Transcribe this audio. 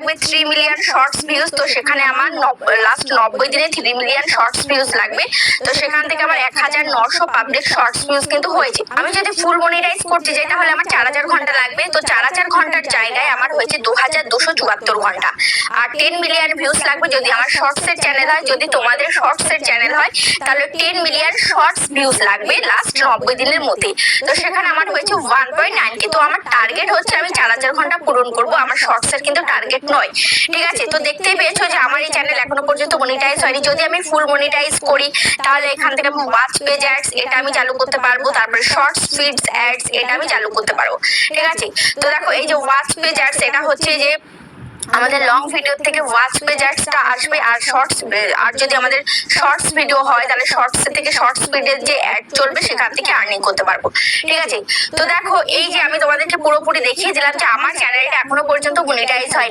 লাগবে 3 million shorts views. তো সেখানে আমার লাস্ট 90 দিনে 3 মিলিয়ন শর্টস ভিউজ লাগবে। তো সেখান থেকে আমার 1900 পাবলিক শর্টস ভিউজ কিন্তু হয়েছে। আমি যদি ফুল মনিটাইজ করতে যাই তাহলে আমার 4000 ঘন্টা লাগবে। তো 4000 ঘন্টার জায়গায় আমার হয়েছে 2274 ঘন্টা। আর 10 মিলিয়ন ভিউজ লাগবে যদি আমার শর্টস এর চ্যানেল হয়। যদি তোমাদের শর্টস এর চ্যানেল হয় তাহলে 10 মিলিয়ন শর্টস ভিউজ লাগবে লাস্ট 90 দিনের মধ্যে। তো সেখানে আমার হয়েছে 1.9 কে। তো আমার টার্গেট হচ্ছে আমি 4000 ঘন্টা পূরণ করব, আমার শর্টস এর কিন্তু টার্গেট নয়। ঠিক আছে, তো দেখতেই পেয়েছো যে আমার এই চ্যানেল এখনো পর্যন্ত মনিটাইজ হয়নি। যদি আমি ফুল মনিটাইজ করি তাহলে এখান থেকে আমি ওয়াচ পেজ অ্যাডস এটা আমি চালু করতে পারবো, তারপরে শর্টস ফিডস অ্যাডস এটা আমি চালু করতে পারবো। ঠিক আছে, তো দেখো এই যে ওয়াচ পেজ অ্যাডস এটা হচ্ছে যে আমাদের লং ভিডিও থেকে ওয়াচ পেজ অ্যাডসটা আসবে। আর শর্টস, আর যদি আমাদের শর্টস ভিডিও হয় তাহলে শর্টস থেকে শর্টস ভিডিওর যে অ্যাড চলবে সেখান থেকে আর্নিং করতে পারবো। ঠিক আছে, তো দেখো এই যে আমি তোমাদেরকে পুরোপুরি দেখিয়ে দিলাম যে আমার চ্যানেলটা এখনো পর্যন্ত মনিটাইজ হয়।